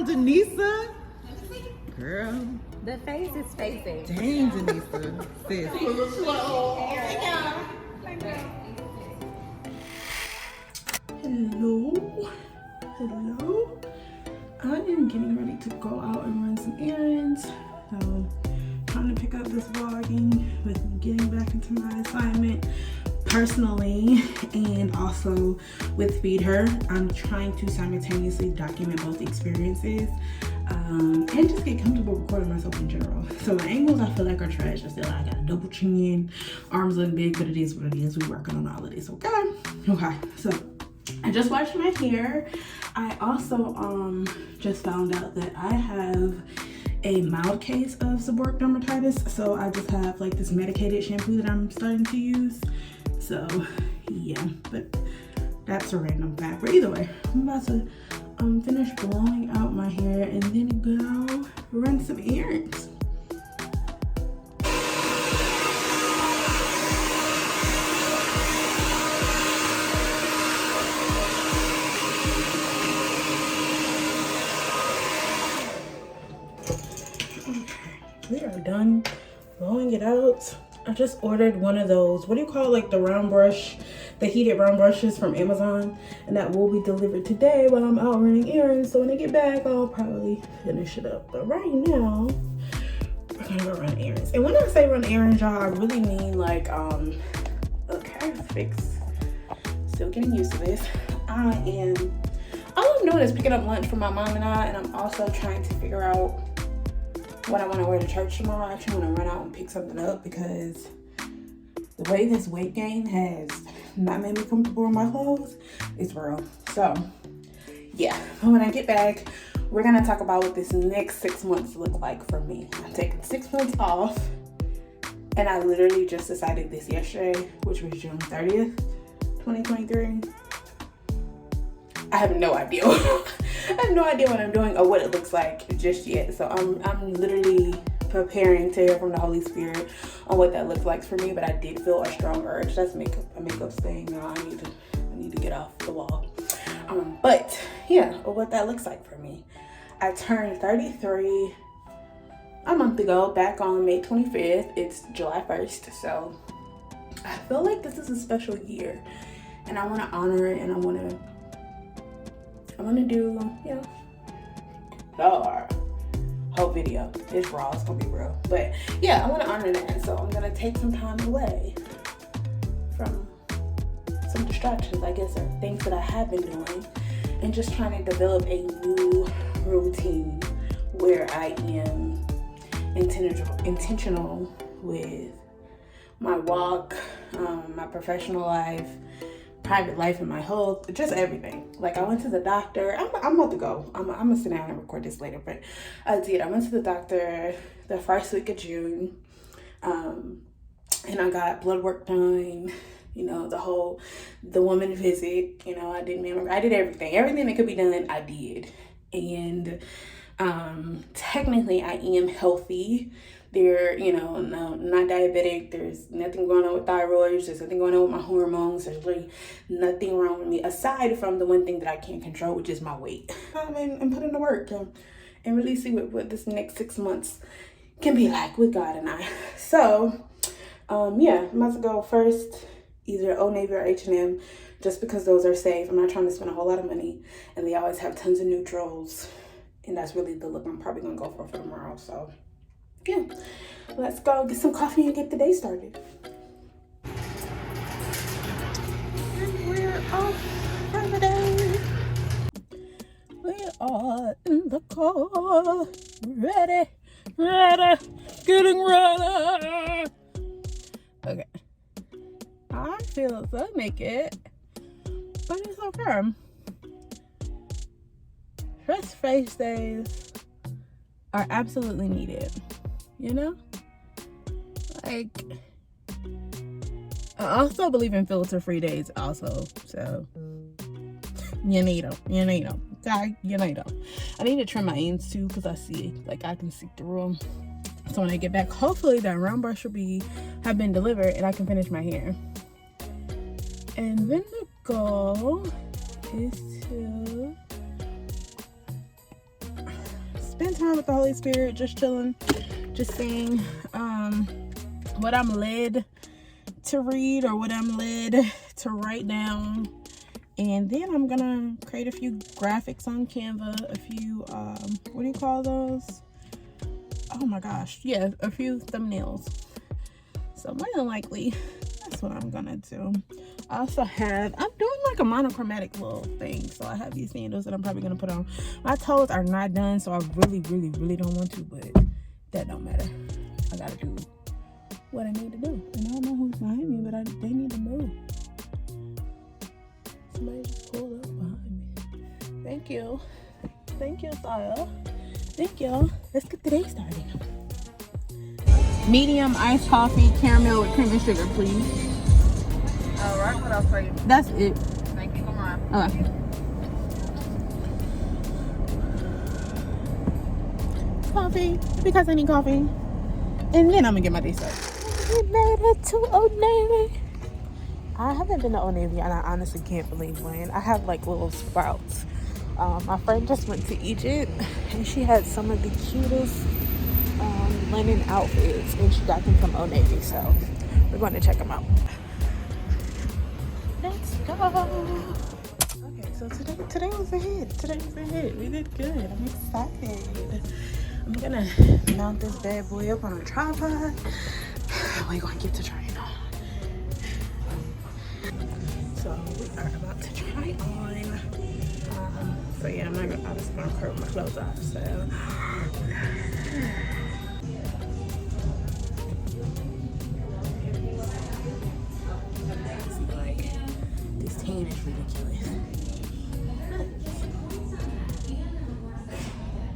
Denisah. Girl. The face is facing. Dang, Denisah. Sis. Hello. Hello. I am getting ready to go out and run some errands. Trying to pick up this vlogging with me getting back into my assignment personally and also with Feed Her. I'm trying to simultaneously document both experiences and just get comfortable recording myself in general. So my angles I feel like are trash. I still I got a double chin, arms look big, but it is what it is. We're working on all of this, okay? Okay, so I just washed my hair. I also just found out that I have a mild case of seborrheic dermatitis, so I just have like this medicated shampoo that I'm starting to use. So yeah, but that's a random fact. But either way, I'm about to finish blowing out my hair and then go run some errands. We are done blowing it out. I just ordered one of those, what do you call like the round brush, the heated round brushes from Amazon, and that will be delivered today while I'm out running errands. So when I get back, I'll probably finish it up. But right now, we're gonna go run errands. And when I say run errands, y'all, I really mean like, okay, fix. Still getting used to this. All I'm doing is picking up lunch for my mom and I'm also trying to figure out what I want to wear to church tomorrow. I actually want to run out and pick something up because the way this weight gain has not made me comfortable in my clothes is real. So yeah, when I get back, we're going to talk about what this next 6 months look like for me. I'm taking 6 months off, and I literally just decided this yesterday, which was June 30th, 2023. I have no idea. I have no idea what I'm doing or what it looks like just yet. So I'm literally preparing to hear from the Holy Spirit on what that looks like for me. But I did feel a strong urge. That's a makeup thing. I need to get off the wall. But yeah, what that looks like for me. I turned 33 a month ago, back on May 25th. It's July 1st. So I feel like this is a special year, and I want to honor it, and I want to do, the whole video. It's raw, it's gonna be real. But yeah, I want to honor that. So I'm gonna take some time away from some distractions, I guess, or things that I have been doing, and just trying to develop a new routine where I am intentional with my walk, my professional life, private life, and my health, just everything. Like I went to the doctor. I'm about to go. I'm gonna sit down and record this later, but I went to the doctor the first week of June, and I got blood work done. The woman visit. I did everything that could be done. I did, and technically I am healthy. No, not diabetic. There's nothing going on with thyroid. There's nothing going on with my hormones. There's really nothing wrong with me aside from the one thing that I can't control, which is my weight. And put in the work and really see what this next 6 months can be like with God and I. So, I'm about to go first, either Old Navy or H&M, just because those are safe. I'm not trying to spend a whole lot of money, and they always have tons of neutrals, and that's really the look I'm probably gonna go for tomorrow. So yeah, let's go get some coffee and get the day started. And we're off for the day. We are in the car, ready, getting ready. Okay, I feel so naked, but it's okay. Fresh face days are absolutely needed. Like, I also believe in filter-free days also, so you need them, okay, you need them. I need to trim my ends too, because I can see through them. So when I get back, hopefully that round brush will have been delivered and I can finish my hair. And then the goal is to spend time with the Holy Spirit, just chilling, just seeing what I'm led to read or what I'm led to write down. And then I'm gonna create a few graphics on Canva, a few what do you call those? Oh my gosh, yeah, a few thumbnails. So more than likely that's what I'm gonna do. I also have, I'm doing like a monochromatic little thing, so I have these sandals that I'm probably gonna put on. My toes are not done, so I really don't want to, but that don't matter. I gotta do what I need to do, and I don't know who's behind me, but they need to move. Somebody just pulled up behind me. Thank you, Saya. Thank you. Let's get the day started. Medium iced coffee, caramel with cream and sugar, please. All right, what else for you? That's it. Thank you. Come on. Okay. Coffee, because I need coffee. And then I'm gonna get my day started. We made it to Old Navy. I haven't been to Old Navy, and I honestly can't believe when. I have like little sprouts. My friend just went to Egypt, and she had some of the cutest linen outfits, and she got them from Old Navy. So we're going to check them out. Let's go. Okay, so today was a hit. We did good. I'm excited. I'm gonna mount this bad boy up on a tripod. We're gonna get to trying on. So we are about to try on. So yeah, I'm just gonna curl my clothes off. So like this tan is ridiculous.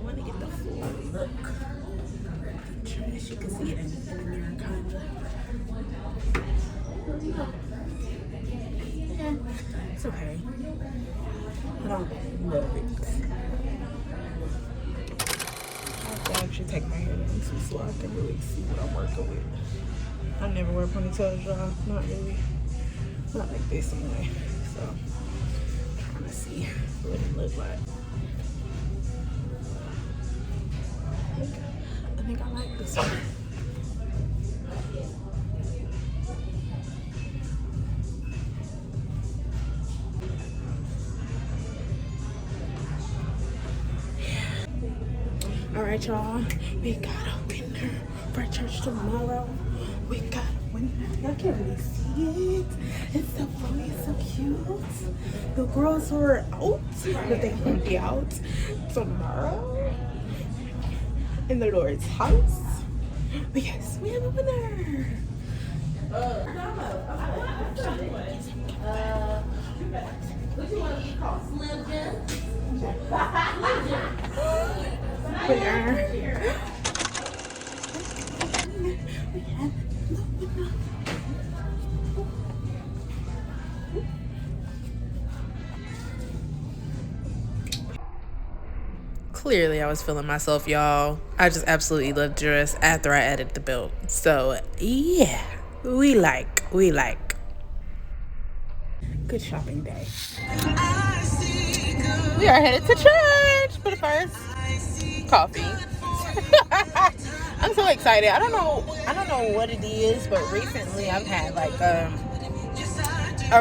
I want to get the full look. As you can see it in the mirror, kind of. Yeah, it's okay. I don't love it. I have to actually take my hair down too, so I can really see what I'm working with. I never wear ponytails, y'all. Not really. Not like this anyway. So, I'm trying to see what it looks like. I think I like this one. All right, y'all. We got a winner for church tomorrow. We got a winner. Y'all can't really see it. It's so funny, it's so cute. The girls were out, but they won't be out tomorrow in the Lord's house. But yes, we have a winner. What do you want to eat called? Slim Jim? Winner. Clearly, I was feeling myself, y'all. I just absolutely loved the dress after I added the belt. So, yeah, we like. Good shopping day. We are headed to church, but first, coffee. I'm so excited. I don't know what it is, but recently I've had like a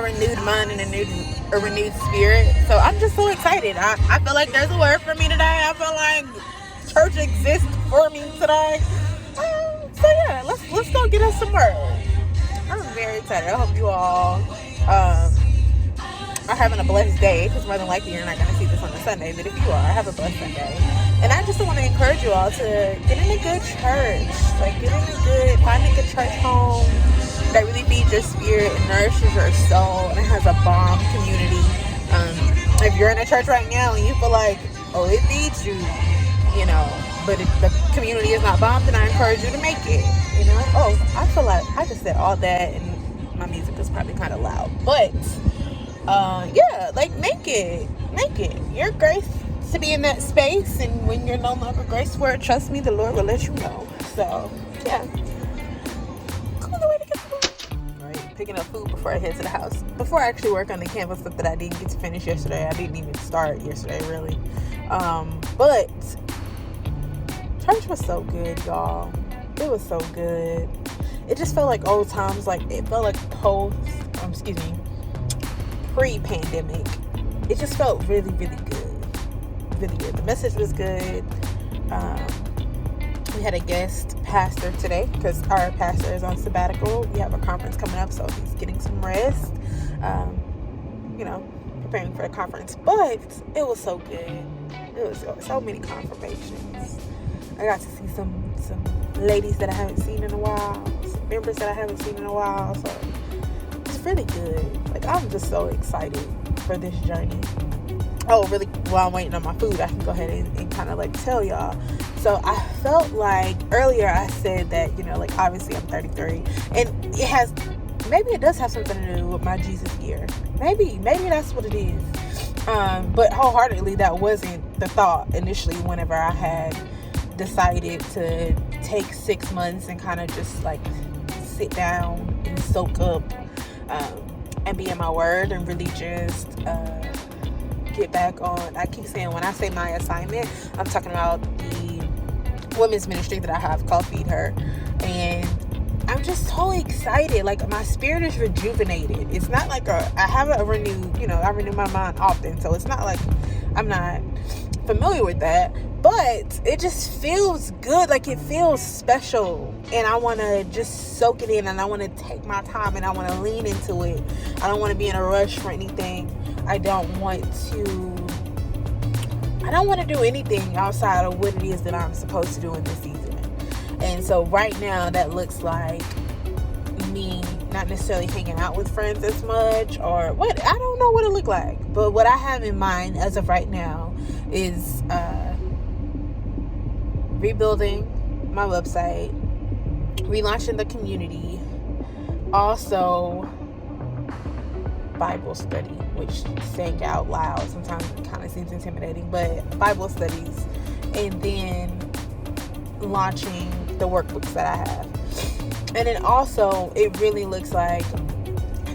renewed mind and a renewed spirit. So I'm just so excited. I feel like there's a word for me today. I feel like church exists for me today. So yeah, let's go get us some word. I'm very excited. I hope you all are having a blessed day, because more than likely you're not going to see this on a Sunday, but if you are, have a blessed Sunday. And I just want to encourage you all to get in a good church, find a good church home that really feeds your spirit and nourishes your soul, and it has a bomb community. If you're in a church right now and you feel like, oh, it feeds you, but the community is not bomb, then I encourage you to make it, Oh, I feel like I just said all that, and my music was probably kind of loud, but make it. You're graced to be in that space, and when you're no longer graced for it, trust me, the Lord will let you know. So yeah, cool way to get food. Right, picking up food before I head to the house. Before I actually work on the Canva stuff that I didn't get to finish yesterday. I didn't even start yesterday, really. But church was so good, y'all. It was so good. It just felt like old times. Like, it felt like pre-pandemic. It just felt really, really good. Really good. The message was good. We had a guest pastor today because our pastor is on sabbatical. We have a conference coming up, so he's getting some rest. Preparing for the conference. But it was so good. It was so many confirmations. I got to see some ladies that I haven't seen in a while, some members that I haven't seen in a while. So it's really good. Like, I'm just so excited for this journey. Oh, really, while I'm waiting on my food, I can go ahead and kind of like tell y'all. So I felt like earlier I said that, obviously I'm 33, and maybe it does have something to do with my Jesus year. Maybe that's what it is. But wholeheartedly, that wasn't the thought initially whenever I had decided to take 6 months and kind of just like sit down and soak up and be in my word and really just get back on. I keep saying, when I say my assignment, I'm talking about the women's ministry that I have called Feed Her. And I'm just so excited. Like, my spirit is rejuvenated. It's not like I renew my mind often, so it's not like I'm not familiar with that, but it just feels good. Like, it feels special, and I want to just soak it in, and I want to take my time, and I want to lean into it. I don't want to be in a rush for anything. I don't want to do anything outside of what it is that I'm supposed to do in this season. And so right now, that looks like me not necessarily hanging out with friends as much, or what, I don't know what it looked like. But what I have in mind as of right now is rebuilding my website, relaunching the community, also Bible study, which saying out loud sometimes kind of seems intimidating, but Bible studies, and then launching the workbooks that I have. And then also, it really looks like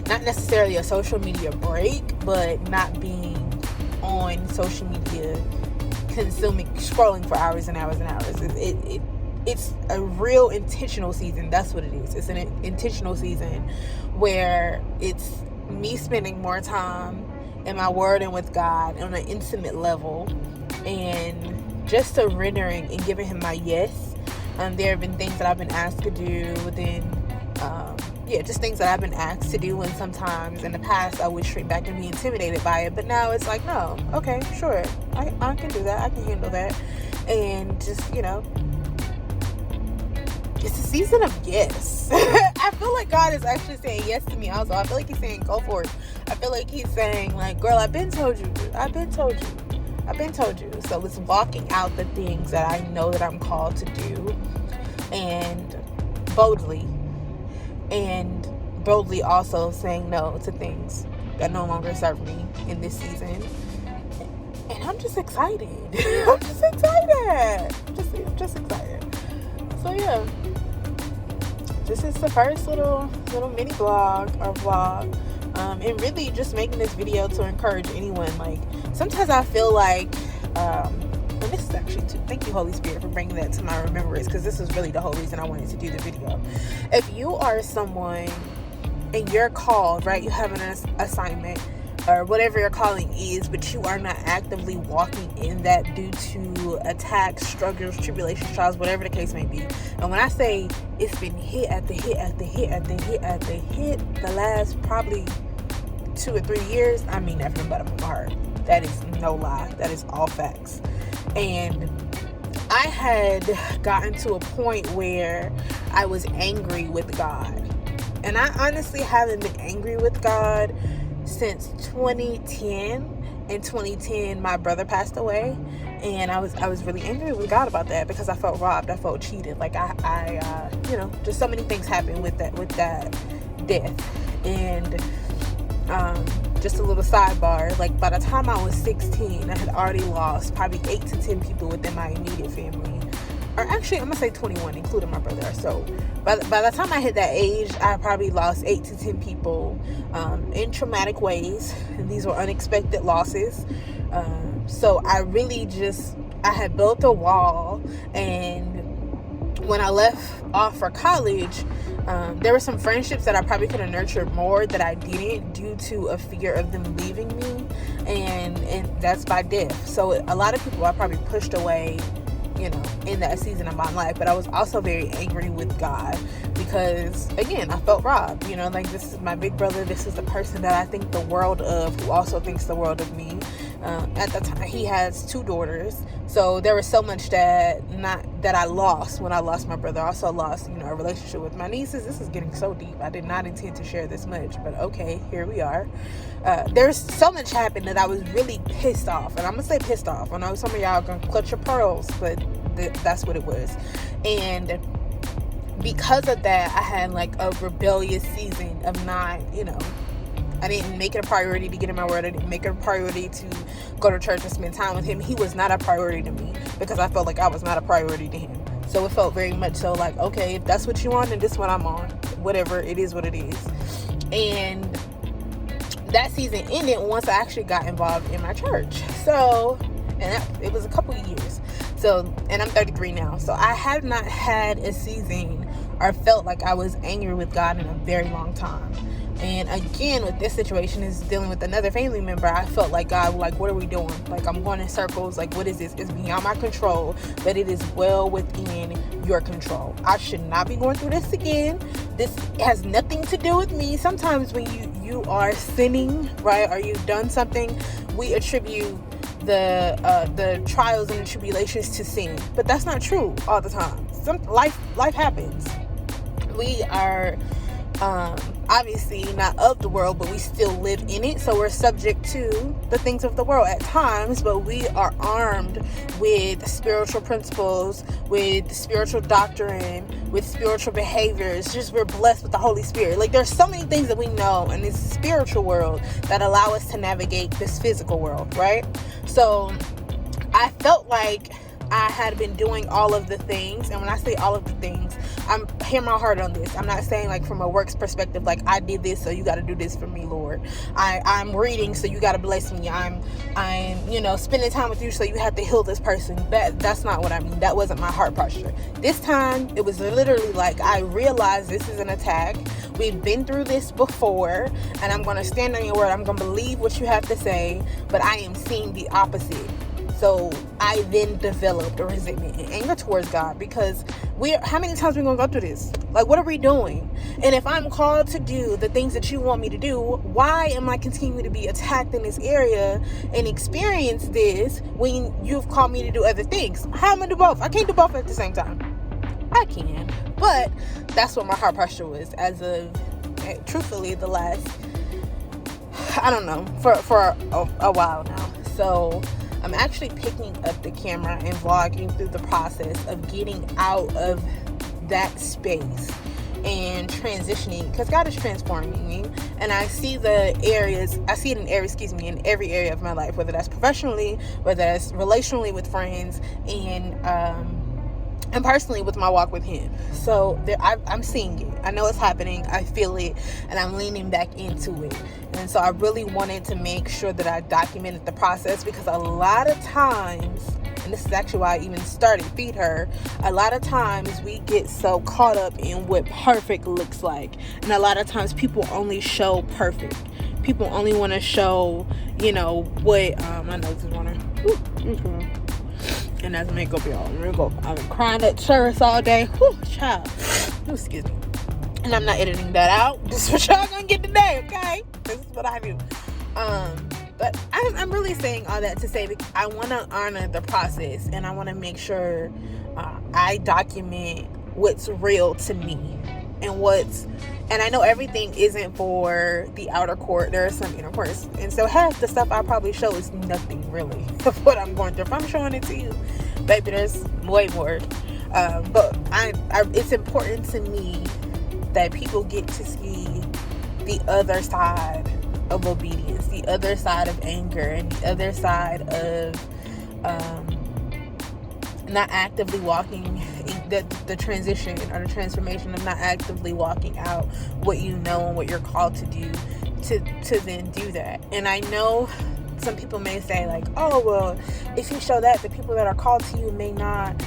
not necessarily a social media break, but not being on social media, scrolling for hours and hours and hours. It's a real intentional season. That's what it is. It's an intentional season where it's me spending more time in my word and with God on an intimate level, and just surrendering and giving him my yes. There have been things that I've been asked to do just things that I've been asked to do, and sometimes in the past I would shrink back and be intimidated by it, but now it's like, no, okay, sure, I can do that, I can handle that. And just, it's a season of yes. I feel like God is actually saying yes to me also. I feel like he's saying go for it. I feel like he's saying, like, girl, I've been told you. So it's walking out the things that I know that I'm called to do, and boldly also saying no to things that no longer serve me in this season. And I'm just excited. I'm just excited. So yeah, this is the first little mini vlog, and really just making this video to encourage anyone. Like, sometimes I feel like, and this is actually too, thank you, Holy Spirit, for bringing that to my remembrance, because this is really the whole reason I wanted to do the video. If you are someone and you're called, right, you have an assignment or whatever your calling is, but you are not actively walking in that due to attacks, struggles, tribulations, trials, whatever the case may be. And when I say it's been hit after hit after hit after hit after hit the last probably 2 or 3 years, I mean that from the bottom of my heart. That is no lie. That is all facts. And I had gotten to a point where I was angry with God. And I honestly haven't been angry with God since 2010. In 2010, my brother passed away, and I was really angry with God about that, because I felt robbed, I felt cheated. Like I just so many things happened with that death. And just a little sidebar, like, by the time I was 16, I had already lost probably 8 to 10 people within my immediate family. Or actually, I'm gonna say 21, including my brother. So by the time I hit that age, I probably lost 8 to 10 people in traumatic ways. And these were unexpected losses. So I really I had built a wall, and when I left off for college, there were some friendships that I probably could have nurtured more that I didn't, due to a fear of them leaving me, and that's by death. So a lot of people I probably pushed away, you know, in that season of my life. But I was also very angry with God, because again, I felt robbed. You know, like, this is my big brother, this is the person that I think the world of, who also thinks the world of me. At the time, he has 2 daughters, so there was so much that I lost when I lost my brother. I also lost, you know, a relationship with my nieces. This is getting so deep. I did not intend to share this much, but okay, here we are. There's so much happened that I was really pissed off, and I'm gonna say pissed off. I know some of y'all are gonna clutch your pearls, but that's what it was. And because of that, I had like a rebellious season of not, you know, I didn't make it a priority to get in my word. I didn't make it a priority to go to church and spend time with him. He was not a priority to me, because I felt like I was not a priority to him. So it felt very much so like, okay, if that's what you want, then this is what I'm on. Whatever, it is what it is. And that season ended once I actually got involved in my church. So, it was a couple of years. So, and I'm 33 now. So I have not had a season or felt like I was angry with God in a very long time. And again, with this situation, is dealing with another family member. I felt like, God, like, what are we doing? Like, I'm going in circles. Like, what is this? It's beyond my control, but it is well within your control. I should not be going through this again. This has nothing to do with me. Sometimes when you are sinning, right, or you've done something, we attribute the trials and the tribulations to sin, but that's not true all the time. Life happens. We are obviously not of the world, but we still live in it, so we're subject to the things of the world at times, but we are armed with spiritual principles, with spiritual doctrine, with spiritual behaviors. Just, we're blessed with the Holy Spirit. Like, there's so many things that we know in this spiritual world that allow us to navigate this physical world, right? So I felt like I had been doing all of the things, and when I say all of the things, I'm hear my heart on this. I'm not saying like from a works perspective, like, I did this, so you got to do this for me, Lord. I'm reading, so you got to bless me. I'm you know, spending time with you, so you have to heal this person. That's not what I mean. That wasn't my heart posture. This time, it was literally like, I realized this is an attack. We've been through this before, and I'm going to stand on your word. I'm going to believe what you have to say, but I am seeing the opposite. So I then developed a resentment and anger towards God, because how many times are we going to go through this? Like, what are we doing? And if I'm called to do the things that you want me to do, why am I continuing to be attacked in this area and experience this when you've called me to do other things? How am I going to do both? I can't do both at the same time. I can, but that's what my heart posture was as of, truthfully, the last, I don't know, for a while now. So I'm actually picking up the camera and vlogging through the process of getting out of that space and transitioning, because God is transforming me, and I see it in every area of my life, whether that's professionally, whether that's relationally with friends, and personally with my walk with him. So I'm seeing it. I know it's happening. I feel it, and I'm leaning back into it. And so I really wanted to make sure that I documented the process, because a lot of times, and this is actually why I even started Feed Her, a lot of times we get so caught up in what perfect looks like. And a lot of times people only show perfect. People only want to show, you know, what, I know this is one and that's makeup, y'all. I've been crying at church all day. Whew, child. Excuse me. And I'm not editing that out. This is what y'all gonna get today, okay? This is what I do. But I'm really saying all that to say that I want to honor the process, and I want to make sure I document what's real to me, and I know everything isn't for the outer court. There are some inner courts, and so half the stuff I probably show is nothing really of what I'm going through. If I'm showing it to you, baby, there's way more. But it's important to me that people get to see the other side of obedience, the other side of anger, and the other side of not actively walking the transition or the transformation of not actively walking out what you know and what you're called to do, to then do that. And I know some people may say like, oh, well, if you show that, the people that are called to you may not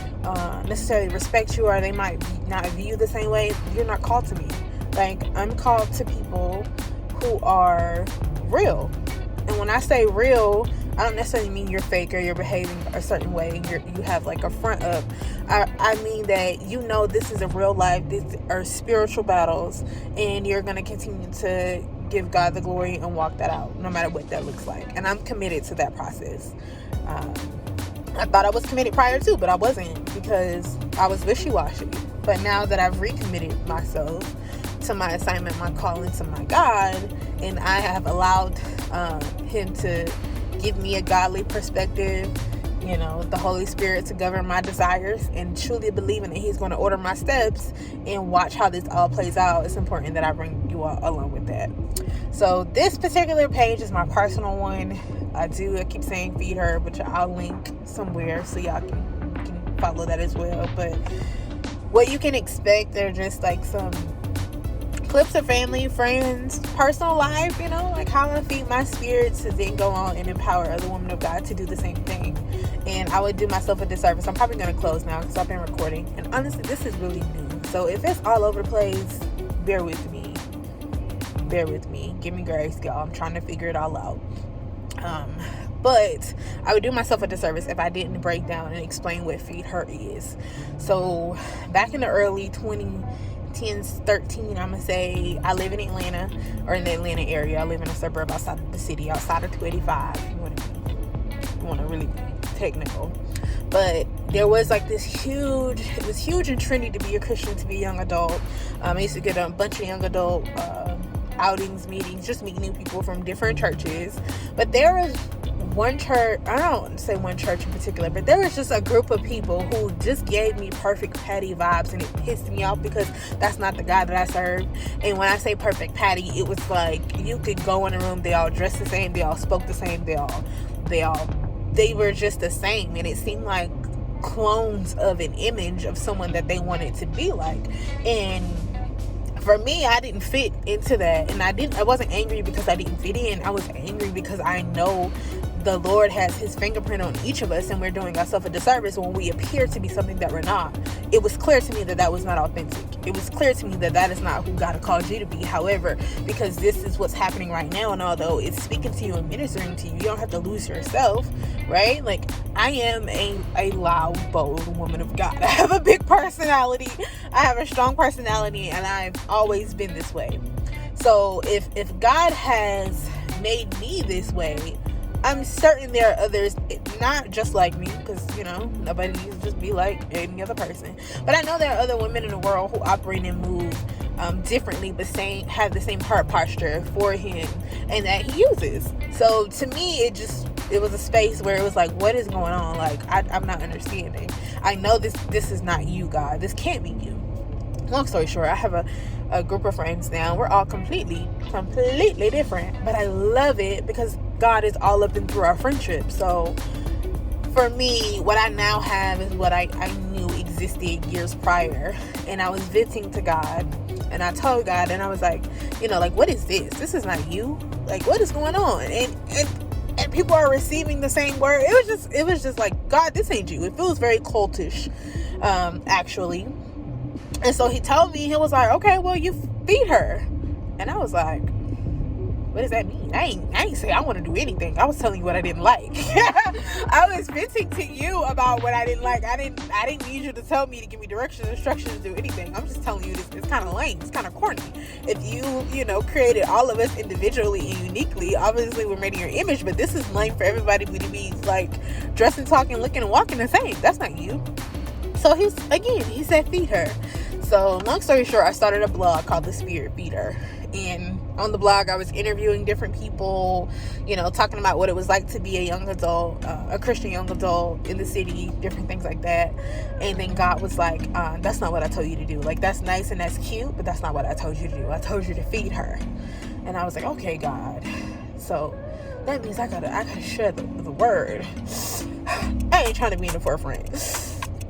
necessarily respect you, or they might not view you the same way. You're not called to me. Like, I'm called to people who are real. And when I say real, I don't necessarily mean you're fake or you're behaving a certain way. You have like a front up. I mean that, you know, this is a real life. These are spiritual battles, and you're going to continue to give God the glory and walk that out, no matter what that looks like. And I'm committed to that process. I thought I was committed prior to, but I wasn't, because I was wishy-washy. But now that I've recommitted myself to my assignment, my calling, to my God, and I have allowed him to give me a godly perspective, you know, the Holy Spirit to govern my desires, and truly believing that he's going to order my steps and watch how this all plays out, it's important that I bring you all along with that. So this particular page is my personal one. I keep saying feed her, but I'll link somewhere so y'all can follow that as well. But what you can expect, they're just like some clips of family, friends, personal life, you know, like how I feed my spirit to then go on and empower other women of God to do the same thing. And I would do myself a disservice. I'm probably going to close now because I've been recording. And honestly, this is really new. So if it's all over the place, bear with me. Bear with me. Give me grace, y'all. I'm trying to figure it all out. But I would do myself a disservice if I didn't break down and explain what feed her is. So back in the early 2010s, 13, I'm gonna say, I live in Atlanta, or in the Atlanta area. I live in a suburb outside of the city, outside of 285. You want to really be technical. But there was like it was huge and trendy to be a Christian, to be a young adult. I used to get a bunch of young adult outings, meetings, just meeting new people from different churches. But there was one church, I don't say one church in particular, but there was just a group of people who just gave me perfect Patty vibes, and it pissed me off because that's not the God that I serve. And when I say perfect Patty, it was like you could go in a room, they all dressed the same, they all spoke the same, they were just the same, and it seemed like clones of an image of someone that they wanted to be like. And for me, I didn't fit into that, and I wasn't angry because I didn't fit in. I was angry because I know the Lord has his fingerprint on each of us, and we're doing ourselves a disservice when we appear to be something that we're not. It was clear to me that was not authentic. It was clear to me that is not who God has called you to be. However, because this is what's happening right now, and although it's speaking to you and ministering to you, you don't have to lose yourself, right? Like, I am a loud, bold woman of God. I have a big personality. I have a strong personality, and I've always been this way. So if God has made me this way, I'm certain there are others not just like me, because, you know, nobody needs to just be like any other person. But I know there are other women in the world who operate and move differently, but have the same heart posture for him and that he uses. So to me, it was a space where it was like, what is going on? Like, I'm not understanding. I know this is not you, God. This can't be you. Long story short, I have a group of friends now. We're all completely different, but I love it because God is all up and through our friendship. So for me, what I now have is what I knew existed years prior. And I was venting to God, and I told God, and I was like, you know, like, what is this? This is not you. Like, what is going on? And people are receiving the same word. It was just like, God, this ain't you. It feels very cultish, actually. And so he told me, he was like, okay, well, you feed her. And I was like, what does that mean? I ain't say I want to do anything. I was telling you what I didn't like. I was venting to you about what I didn't like. I didn't need you to tell me, to give me directions, instructions to do anything. I'm just telling you this. It's kind of lame. It's kind of corny. If you know, created all of us individually and uniquely, obviously we're made in your image, but this is lame for everybody to be like dressing, talking, looking, and walking the same. That's not you. So he said feed her. So long story short, I started a blog called The Spirit Feeder. And on the blog, I was interviewing different people, you know, talking about what it was like to be a young adult, a Christian young adult in the city, different things like that. And then God was like, that's not what I told you to do. Like, that's nice and that's cute, but that's not what I told you to do. I told you to feed her. And I was like, okay, God. So that means I gotta share the word. I ain't trying to be in the forefront.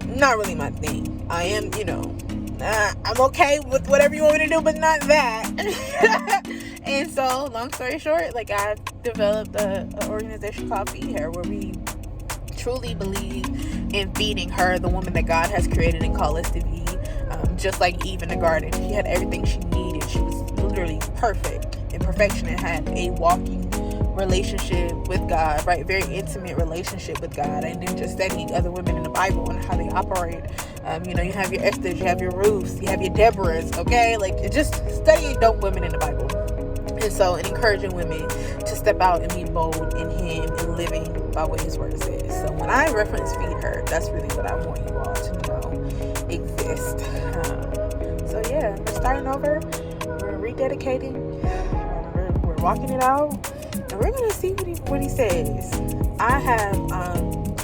Not really my thing. I am, you know, I'm okay with whatever you want me to do, but not that. And so, long story short, like, I've developed an organization called Feed Her, where we truly believe in feeding her, the woman that God has created and called us to be. Just like Eve in the garden, she had everything she needed. She was literally perfect and perfection, and had a walking relationship with God, right? Very intimate relationship with God. And then just studying other women in the Bible and how they operate. You have your Esthers, you have your Ruths, you have your Deborahs, okay? Like, just studying dope women in the Bible. And so, and encouraging women to step out and be bold in Him and living by what His Word says. So when I reference Feed Her, that's really what I want you all to know exists. So yeah, we're starting over. We're rededicating. We're walking it out, and we're gonna see what he says. I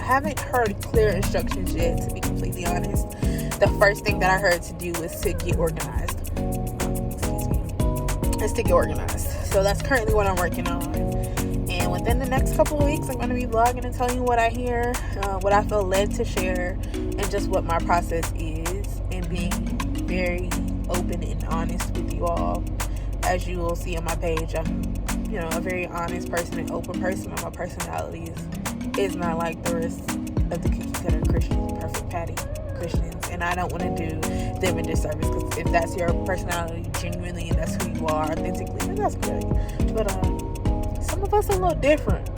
haven't heard clear instructions yet, to be completely honest. The first thing that I heard to do was to get organized. To get organized. So that's currently what I'm working on. And within the next couple of weeks, I'm going to be vlogging and telling you what I hear, what I feel led to share, and just what my process is, and being very open and honest with you all. As you will see on my page, I'm, a very honest person and open person. My personality is not like the rest of the cookie cutter Christians, perfect patty Christians, and I don't want to do them a disservice, because if that's your personality genuinely and that's who you are authentically, then that's great. But some of us are a little different.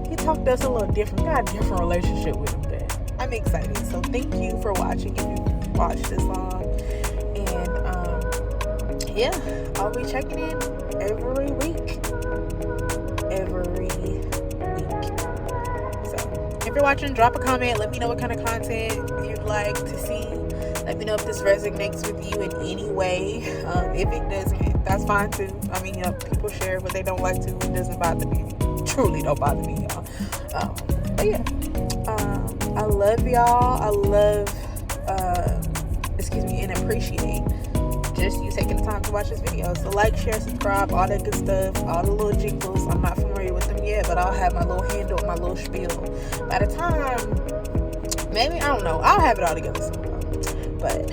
He talked to us a little different. We got a different relationship with him, but I'm excited. So thank you for watching, if you watched this long. And yeah, I'll be checking in every week. If you're watching, drop a comment. Let me know what kind of content you'd like to see. Let me know if this resonates with you in any way. If it doesn't, that's fine too. I mean, people share what they don't like to. It doesn't bother me. Truly don't bother me, y'all. But yeah, I love y'all. I love, and appreciate just you taking the time to watch this video. So like, share, subscribe, all that good stuff, all the little jingles. I'm not familiar with them yet, but I'll have my little handle, my little spiel. By the time, maybe, I don't know, I'll have it all together sometime. But